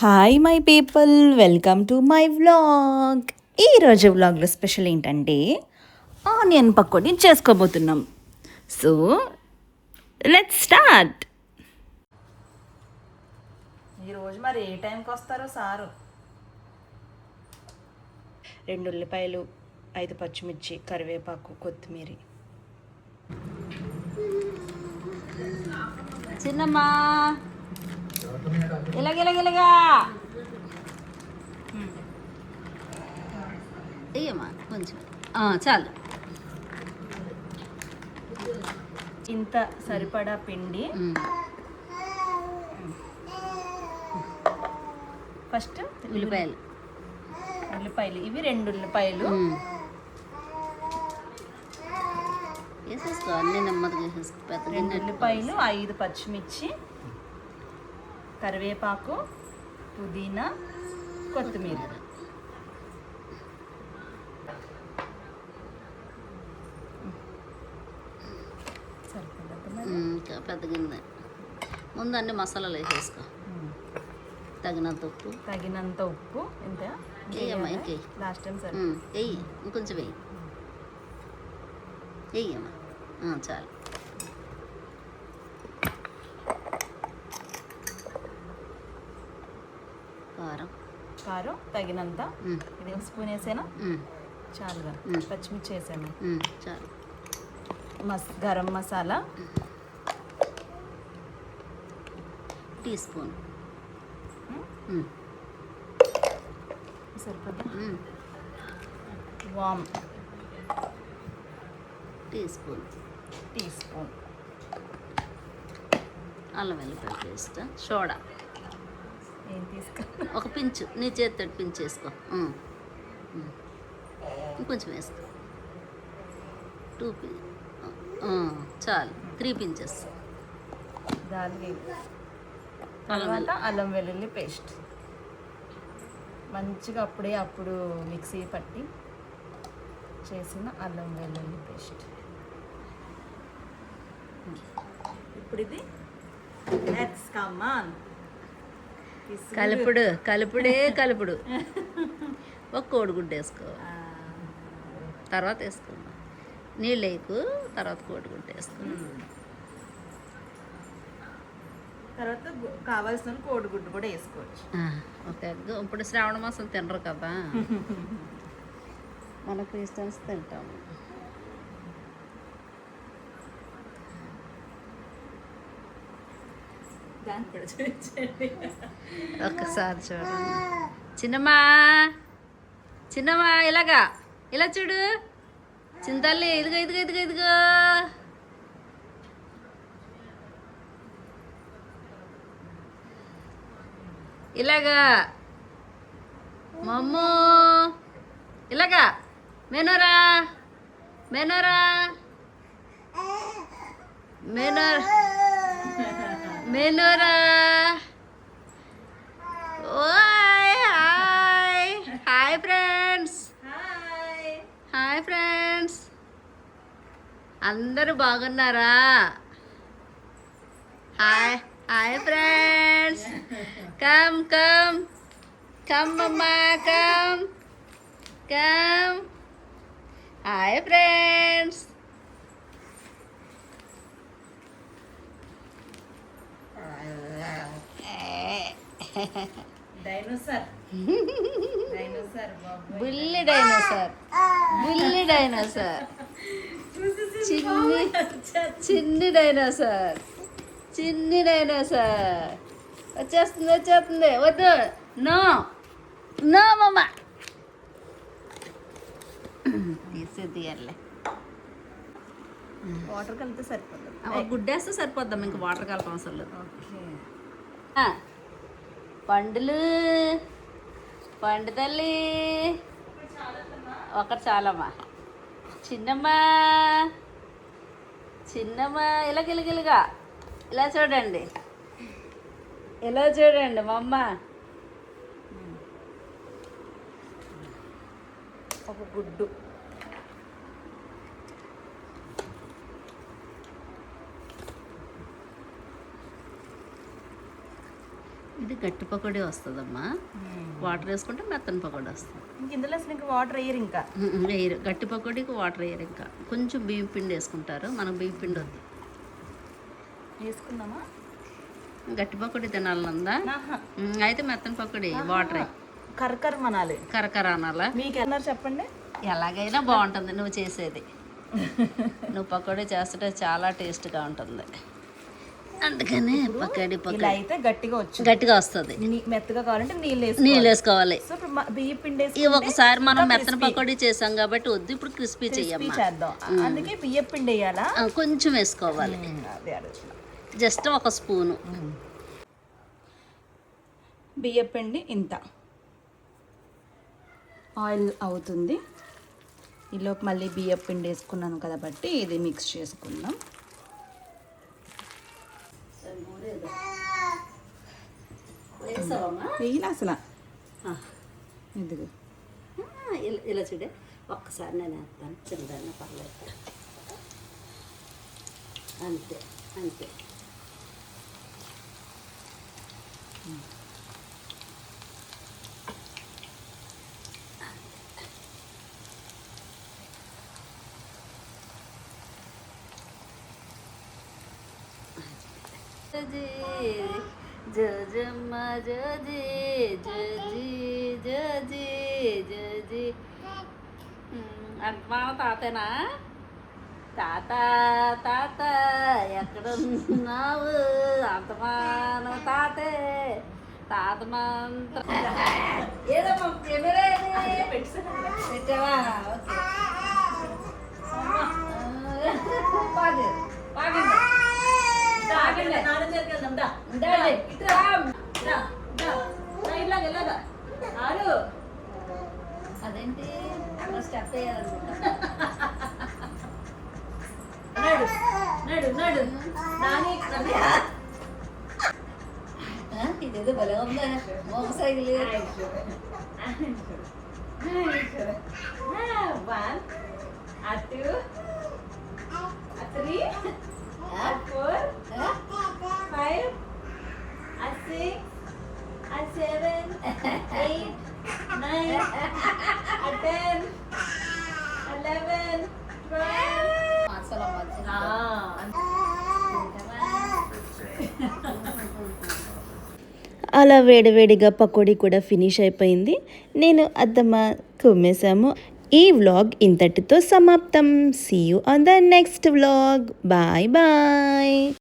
Hi my people, welcome to my vlog. ఈరోజు వ్లాగ్లో special ఏంటంటే ఆనియన్ పకోడీ చేసుకోబోతున్నాం. So let's start. ఈరోజు మరి ఏ టైంకి వస్తారో సారు. 2 ఉల్లిపాయలు, 5 పచ్చిమిర్చి, కరివేపాకు, కొత్తిమీర. చిన్నమ్మా ఇలాగిలాగిలాగా అయ్యమ్మా కొంచెం చాలు. ఇంత సరిపడా పిండి. ఫస్ట్ ఉల్లిపాయలు ఇవి 2 ఉల్లిపాయలు వేసేసుకో, అన్నీ నెమ్మదిగా వేసేసుకో. పెద్ద 2 ఉల్లిపాయలు, 5 పచ్చిమిర్చి, కరివేపాకు, పుదీనా, కొత్తిమీర. పెద్ద గిన్నె. ముందు అన్ని మసాలాలు వేసేసుకో. తగినంత ఉప్పు. ఎంత వేయమ్మా, ఇంకే లాస్ట్ టైం సరే వెయ్యి, ఇంకొంచెం వెయ్యి. వెయ్యమ్మా, చాలు. కారం తగినంత. ఇది స్పూన్ వేసాను చాలుగా. పచ్చిమిర్చి వేసాను చాలు. గరం మసాలా టీ స్పూన్ సరిపోద్దా. వామ్ టీ స్పూన్. అల్లం వెల్లిపాయ పేస్ట్, సోడా ఏం తీసుకో. ఒక పించు, నీ చేతితో పించు వేసుకో. ఇంకొంచెం వేసుకో. 2 చాలు. 3 పించెస్. తర్వాత అల్లం వెల్లుల్లి పేస్ట్ మంచిగా అప్పుడు మిక్సీ పట్టి చేసిన అల్లం వెల్లుల్లి పేస్ట్. ఇప్పుడు ఇది లెట్స్ కమ్ ఆన్. కలుపుడు. ఒక కోడిగుడ్డు వేసుకో, తర్వాత వేసుకుందాం. నీళ్ళు వేయకు, తర్వాత కోడిగుడ్డు వేసుకో. తర్వాత కావాల్సిన కోడిగుడ్డు కూడా వేసుకోవచ్చు. ఒక ఎగ్. ఇప్పుడు శ్రావణ మాసం తినరు కదా, మన క్రిస్టియన్స్ తింటాము. ఒక్కసారి చూడండి. చిన్నమ్మా ఇలా చూడు. చింతల్లి ఇదిగో. ఇలాగా మమ్మూ, ఇలాగా. మేనోరా హాయ్ ఫ్రెండ్స్, అందరూ బాగున్నారా? హాయ్ ఫ్రెండ్స్, కమ్ మమ్మా, కమ్. Hi friends. బుల్లి డైనోసార్. చిన్ని డైనోసార్ వచ్చేస్తుంది. వద్దు, నో మమ్మ. తీయాలే. వాటర్ కలిపితే సరిపోతుంది. ఒక గుడ్డేస్తే సరిపోద్దాం, ఇంక వాటర్ కలపం అవసరం లేదు. పండు తల్లి ఒకటి చాలమ్మా. చిన్నమ్మా ఇలాగిలాగిలాగా. ఇలా చూడండి మా అమ్మ. ఒక గుడ్డు. ఇది గట్టి పకోడీ వస్తుందమ్మా. వాటర్ వేసుకుంటే మెత్తని పకోడీ వస్తుంది. ఇంక ఇందులో అసలు ఇంకా వాటర్ వేయరు ఇంకా. వేయరు, గట్టి పకోడీకి వాటర్ వేయరు. ఇంకా కొంచెం బియ్యం పిండి వేసుకుంటారు, మనకు బియ్యం పిండి వద్దు. వేసుకుందామా? గట్టి పకోడీ తినాలనుందా? అయితే మెత్తని పకోడీ వాటర్ కరకర మనాలి, కరకర అనాలా? మీకు అన్నారు చెప్పండి. ఎలాగైనా బాగుంటుంది నువ్వు చేసేది. నువ్వు పకోడీ చేస్తుంటే చాలా టేస్ట్గా ఉంటుంది, అందుకనే పకోడీ ఇలా అయితే గట్టిగా వచ్చింది, గట్టిగా వస్తుంది. మెత్తగా కావాలంటే నీళ్ళు నీళ్ళు వేసుకోవాలి. సో ఇప్పుడు బియ్య పిండి ఈ ఒకసారి మనం మెత్తన పకోడీ చేసాం కాబట్టి వద్దు, ఇప్పుడు క్రిస్పీ చెయ్యమ్మా. చేద్దాం. అందుకే బియ్య పిండి వేయాలా? కొంచెం వేసుకోవాలి, అదే అడుగుతున్నా. జస్ట్ ఒక స్పూను బియ్య పిండి. ఇంత ఆయిల్ అవుతుంది. ఈలోపు మళ్ళీ బియ్య పిండి వేసుకున్నాను కాబట్టి ఇది మిక్స్ చేసుకుందాం. వేయాలి అసలు. ఎందుకు ఇలా చూడే, ఒక్కసారి నేను వేస్తాను, చిన్నదాన్ని పర్లేదు. అంతే అంతే. జజమ్మ జజి జజి జజి జజి. అంతమాన తాతేనా? తాత తాత ఎక్కడున్నావు? అంతమాన తాతే తాతమంత ఏదమ్మా కెమెరా పెట్టావా? ఓకే బాగా అదేంటి అక్కడ స్టెప్ వేయాలనుకుంటా. ఇదేదో భలే ఉందా మోగ సైకిల్. అలా వేడివేడిగా పకోడీ కూడా ఫినిష్ అయిపోయింది. నేను అద్దమ్మ కుమ్మేశాము. ఈ వ్లాగ్ ఇంతటితో సమాప్తం. See you on the next vlog. Bye bye.